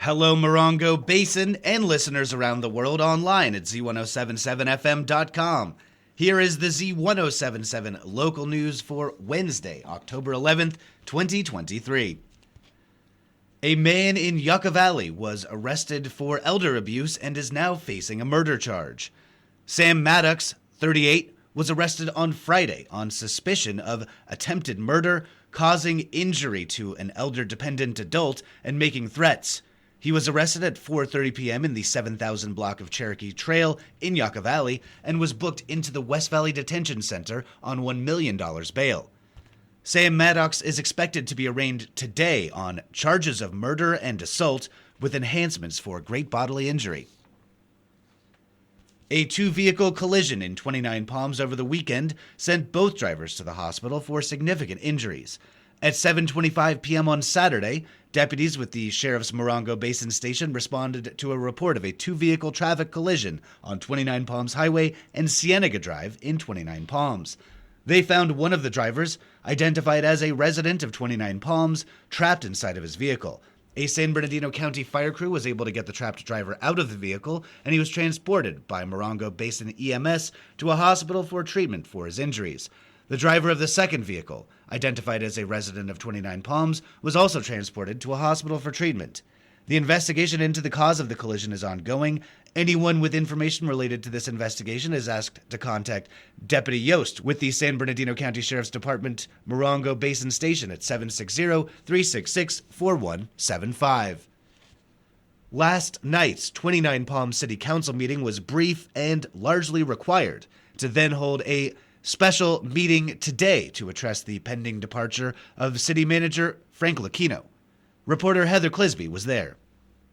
Hello, Morongo Basin and listeners around the world online at Z107.7fm.com. Here is the Z107.7 local news for Wednesday, October 11th, 2023. A man in Yucca Valley was arrested for elder abuse and is now facing a murder charge. Sam Maddox, 38, was arrested on Friday on suspicion of attempted murder, causing injury to an elder-dependent adult, and making threats. He was arrested at 4:30 p.m. in the 7,000 block of Cherokee Trail in Yucca Valley and was booked into the West Valley Detention Center on $1 million bail. Sam Maddox is expected to be arraigned today on charges of murder and assault with enhancements for great bodily injury. A two-vehicle collision in 29 Palms over the weekend sent both drivers to the hospital for significant injuries. At 7:25 p.m. on Saturday, deputies with the Sheriff's Morongo Basin Station responded to a report of a two-vehicle traffic collision on 29 Palms Highway and Cienega Drive in 29 Palms. They found one of the drivers, identified as a resident of 29 Palms, trapped inside of his vehicle. A San Bernardino County fire crew was able to get the trapped driver out of the vehicle, and he was transported by Morongo Basin EMS to a hospital for treatment for his injuries. The driver of the second vehicle, identified as a resident of 29 Palms, was also transported to a hospital for treatment. The investigation into the cause of the collision is ongoing. Anyone with information related to this investigation is asked to contact Deputy Yost with the San Bernardino County Sheriff's Department Morongo Basin Station at 760-366-4175. Last night's 29 Palms City Council meeting was brief and largely required to then hold a special meeting today to address the pending departure of City Manager Frank Lucchino. Reporter Heather Clisby was there.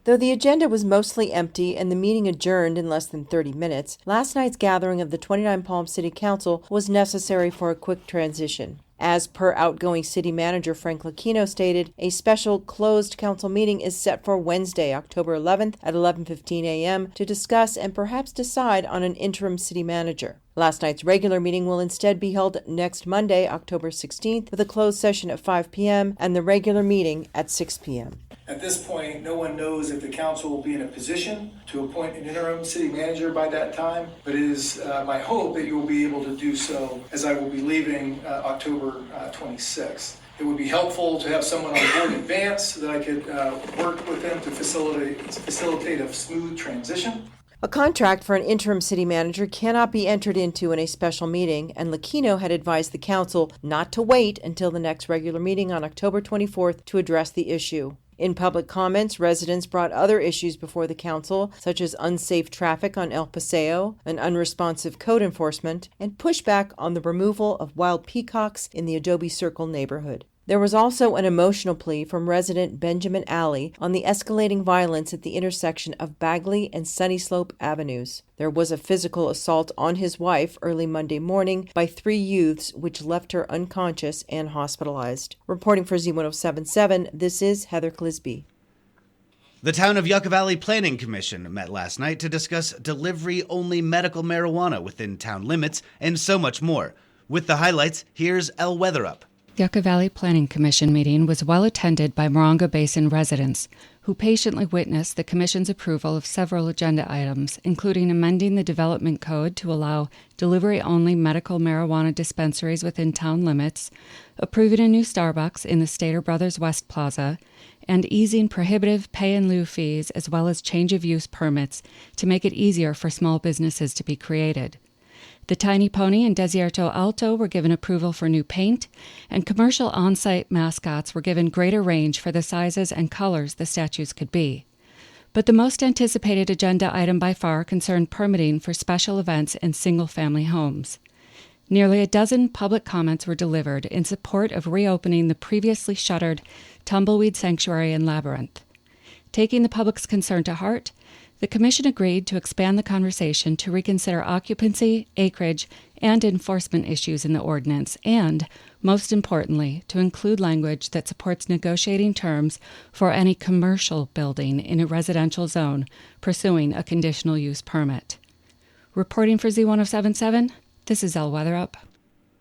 Though the agenda was mostly empty and the meeting adjourned in less than 30 minutes, last night's gathering of the 29 Palms City Council was necessary for a quick transition. As per outgoing City Manager Frank Lucchino stated, a special closed council meeting is set for Wednesday, October 11th at 11:15 a.m. to discuss and perhaps decide on an interim city manager. Last night's regular meeting will instead be held next Monday, October 16th, with a closed session at 5 p.m. and the regular meeting at 6 p.m. At this point, no one knows if the council will be in a position to appoint an interim city manager by that time, but it is my hope that you will be able to do so, as I will be leaving October 26th. It would be helpful to have someone on board in advance so that I could work with them to facilitate a smooth transition. A contract for an interim city manager cannot be entered into in a special meeting, and Lucchino had advised the council not to wait until the next regular meeting on October 24th to address the issue. In public comments, residents brought other issues before the council, such as unsafe traffic on El Paseo, an unresponsive code enforcement, and pushback on the removal of wild peacocks in the Adobe Circle neighborhood. There was also an emotional plea from resident Benjamin Alley on the escalating violence at the intersection of Bagley and Sunny Slope Avenues. There was a physical assault on his wife early Monday morning by 3 youths, which left her unconscious and hospitalized. Reporting for Z107.7, this is Heather Clisby. The Town of Yucca Valley Planning Commission met last night to discuss delivery-only medical marijuana within town limits and so much more. With the highlights, here's El Weatherup. Yucca Valley Planning Commission meeting was well attended by Morongo Basin residents, who patiently witnessed the Commission's approval of several agenda items, including amending the development code to allow delivery-only medical marijuana dispensaries within town limits, approving a new Starbucks in the Stater Brothers West Plaza, and easing prohibitive pay-in-lieu fees as well as change-of-use permits to make it easier for small businesses to be created. The Tiny Pony and Desierto Alto were given approval for new paint, and commercial on-site mascots were given greater range for the sizes and colors the statues could be. But the most anticipated agenda item by far concerned permitting for special events in single-family homes. Nearly a dozen public comments were delivered in support of reopening the previously shuttered Tumbleweed Sanctuary and Labyrinth. Taking the public's concern to heart, the Commission agreed to expand the conversation to reconsider occupancy, acreage, and enforcement issues in the ordinance, and, most importantly, to include language that supports negotiating terms for any commercial building in a residential zone pursuing a conditional use permit. Reporting for Z107.7, this is El Weatherup.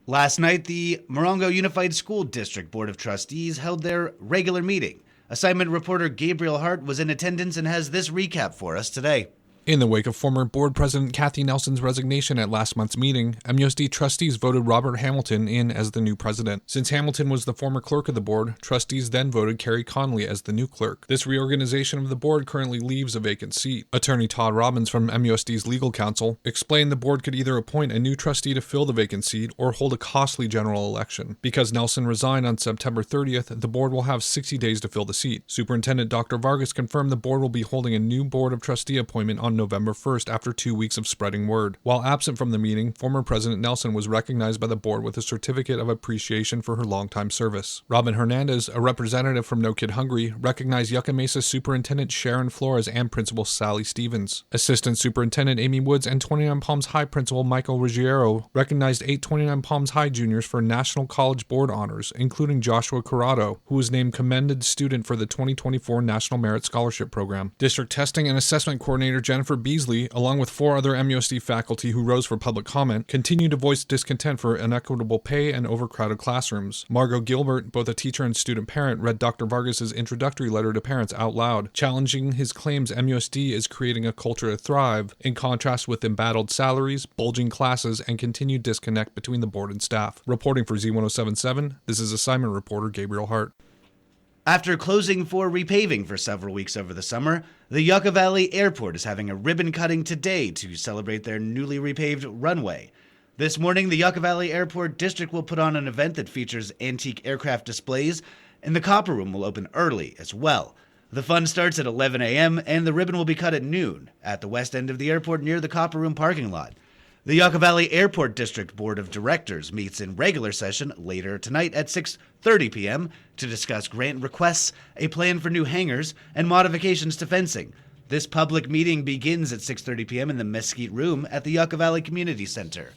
Last night, the Morongo Unified School District Board of Trustees held their regular meeting. Assignment reporter Gabriel Hart was in attendance and has this recap for us today. In the wake of former board president Kathy Nelson's resignation at last month's meeting, MUSD trustees voted Robert Hamilton in as the new president. Since Hamilton was the former clerk of the board, trustees then voted Carrie Conley as the new clerk. This reorganization of the board currently leaves a vacant seat. Attorney Todd Robbins from MUSD's legal counsel explained the board could either appoint a new trustee to fill the vacant seat or hold a costly general election. Because Nelson resigned on September 30th, the board will have 60 days to fill the seat. Superintendent Dr. Vargas confirmed the board will be holding a new board of trustee appointment on November 1st after 2 weeks of spreading word. While absent from the meeting, former President Nelson was recognized by the board with a certificate of appreciation for her longtime service. Robin Hernandez, a representative from No Kid Hungry, recognized Yucca Mesa Superintendent Sharon Flores and Principal Sally Stevens. Assistant Superintendent Amy Woods and 29 Palms High Principal Michael Ruggiero recognized 8 29 Palms High juniors for National College Board honors, including Joshua Corrado, who was named Commended Student for the 2024 National Merit Scholarship Program. District Testing and Assessment Coordinator Jennifer Beasley, along with 4 other MUSD faculty who rose for public comment, continued to voice discontent for inequitable pay and overcrowded classrooms. Margot Gilbert, both a teacher and student parent, read Dr. Vargas's introductory letter to parents out loud, challenging his claims MUSD is creating a culture to thrive, in contrast with embattled salaries, bulging classes, and continued disconnect between the board and staff. Reporting for Z107.7, this is assignment reporter Gabriel Hart. After closing for repaving for several weeks over the summer, the Yucca Valley Airport is having a ribbon cutting today to celebrate their newly repaved runway. This morning, the Yucca Valley Airport District will put on an event that features antique aircraft displays, and the Copper Room will open early as well. The fun starts at 11 a.m., and the ribbon will be cut at noon at the west end of the airport near the Copper Room parking lot. The Yucca Valley Airport District Board of Directors meets in regular session later tonight at 6:30 p.m. to discuss grant requests, a plan for new hangars, and modifications to fencing. This public meeting begins at 6:30 p.m. in the Mesquite Room at the Yucca Valley Community Center.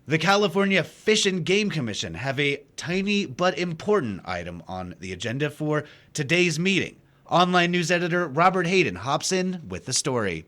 The California Fish and Game Commission have a tiny but important item on the agenda for today's meeting. Online news editor Robert Hayden hops in with the story.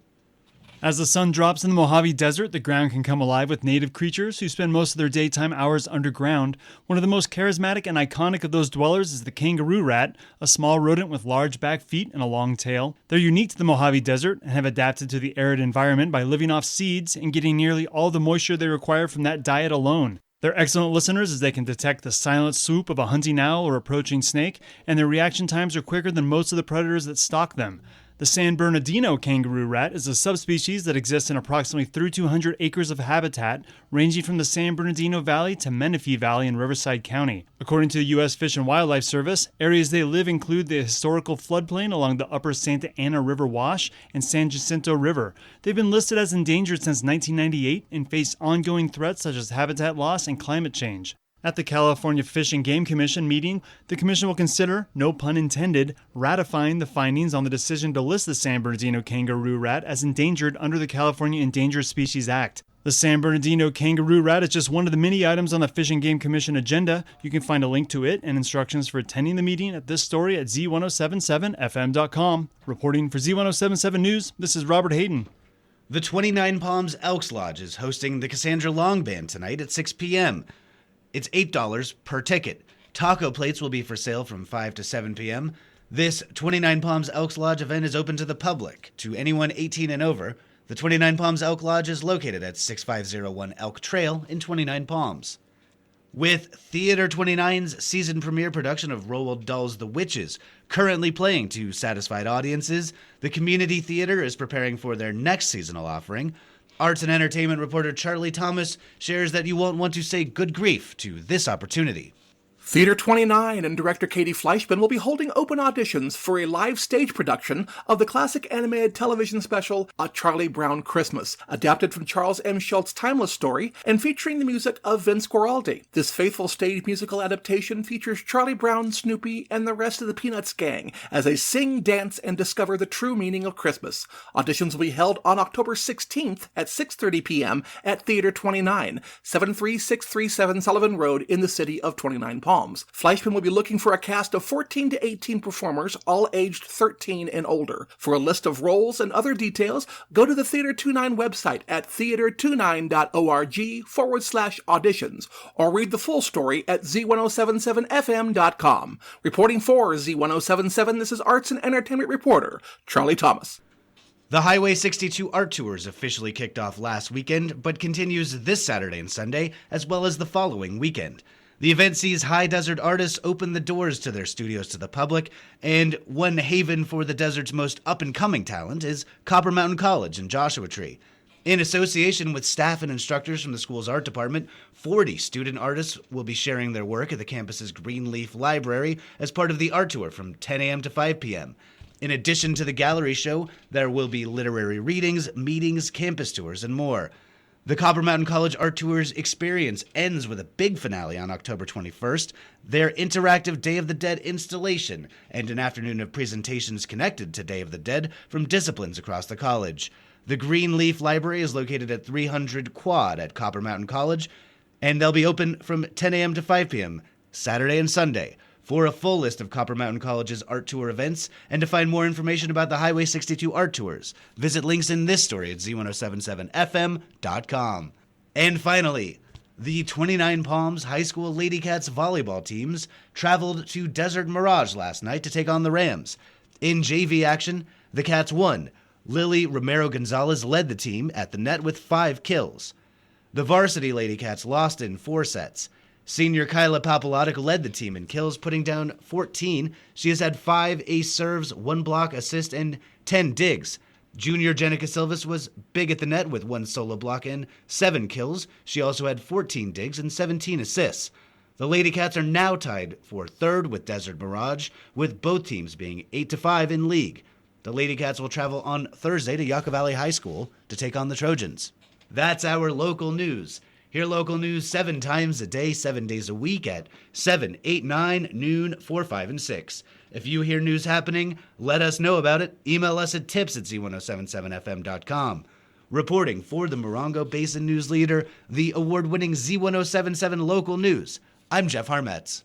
As the sun drops in the Mojave Desert, the ground can come alive with native creatures who spend most of their daytime hours underground. One of the most charismatic and iconic of those dwellers is the kangaroo rat, a small rodent with large back feet and a long tail. They're unique to the Mojave Desert and have adapted to the arid environment by living off seeds and getting nearly all the moisture they require from that diet alone. They're excellent listeners as they can detect the silent swoop of a hunting owl or approaching snake, and their reaction times are quicker than most of the predators that stalk them. The San Bernardino kangaroo rat is a subspecies that exists in approximately 3,200 acres of habitat, ranging from the San Bernardino Valley to Menifee Valley in Riverside County. According to the U.S. Fish and Wildlife Service, areas they live include the historical floodplain along the upper Santa Ana River Wash and San Jacinto River. They've been listed as endangered since 1998 and face ongoing threats such as habitat loss and climate change. At the California Fish and Game Commission meeting, the commission will consider, no pun intended, ratifying the findings on the decision to list the San Bernardino kangaroo rat as endangered under the California Endangered Species Act. The San Bernardino kangaroo rat is just one of the many items on the Fish and Game Commission agenda. You can find a link to it and instructions for attending the meeting at this story at Z107.7fm.com. Reporting for Z107.7 News, this is Robert Hayden. The 29 Palms Elks Lodge is hosting the Cassandra Long Band tonight at 6 p.m. It's $8 per ticket. Taco plates will be for sale from 5 to 7 p.m. This 29 Palms Elks Lodge event is open to the public, to anyone 18 and over. The 29 Palms Elk Lodge is located at 6501 Elk Trail in 29 Palms. With Theater 29's season premiere production of Roald Dahl's The Witches currently playing to satisfied audiences, the Community Theater is preparing for their next seasonal offering. Arts and entertainment reporter Charlie Thomas shares that you won't want to say good grief to this opportunity. Theater 29 and director Katie Fleischman will be holding open auditions for a live stage production of the classic animated television special A Charlie Brown Christmas, adapted from Charles M. Schultz's timeless story and featuring the music of Vince Guaraldi. This faithful stage musical adaptation features Charlie Brown, Snoopy, and the rest of the Peanuts gang as they sing, dance, and discover the true meaning of Christmas. Auditions will be held on October 16th at 6:30 p.m. at Theater 29, 73637 Sullivan Road in the city of 29 Palms. Palms. Fleischman will be looking for a cast of 14 to 18 performers, all aged 13 and older. For a list of roles and other details, go to the Theater 29 website at theater29.org/auditions, or read the full story at Z107.7fm.com. Reporting for Z107.7, this is arts and entertainment reporter Charlie Thomas. The Highway 62 Art Tours officially kicked off last weekend, but continues this Saturday and Sunday, as well as the following weekend. The event sees high desert artists open the doors to their studios to the public, and one haven for the desert's most up-and-coming talent is Copper Mountain College in Joshua Tree. In association with staff and instructors from the school's art department, 40 student artists will be sharing their work at the campus's Greenleaf Library as part of the art tour from 10 a.m. to 5 p.m. In addition to the gallery show, there will be literary readings, meetings, campus tours, and more. The Copper Mountain College Art Tours experience ends with a big finale on October 21st, their interactive Day of the Dead installation, and an afternoon of presentations connected to Day of the Dead from disciplines across the college. The Greenleaf Library is located at 300 Quad at Copper Mountain College, and they'll be open from 10 a.m. to 5 p.m., Saturday and Sunday. For a full list of Copper Mountain College's art tour events and to find more information about the Highway 62 art tours, visit links in this story at Z107.7fm.com. And finally, the 29 Palms High School Lady Cats volleyball teams traveled to Desert Mirage last night to take on the Rams. In JV action, the Cats won. Lily Romero-Gonzalez led the team at the net with 5 kills. The varsity Lady Cats lost in 4 sets. Senior Kyla Papalotic led the team in kills, putting down 14. She has had 5 ace serves, 1 block, assist, and 10 digs. Junior Jenica Silvas was big at the net with 1 solo block and 7 kills. She also had 14 digs and 17 assists. The Lady Cats are now tied for 3rd with Desert Mirage, with both teams being 8-5 in league. The Lady Cats will travel on Thursday to Yucca Valley High School to take on the Trojans. That's our local news. Hear local news 7 times a day, 7 days a week at 7, 8, 9, noon, 4, 5, and 6. If you hear news happening, let us know about it. Email us at tips@z1077fm.com. Reporting for the Morongo Basin News Leader, the award-winning Z107.7 Local News, I'm Jeff Harmetz.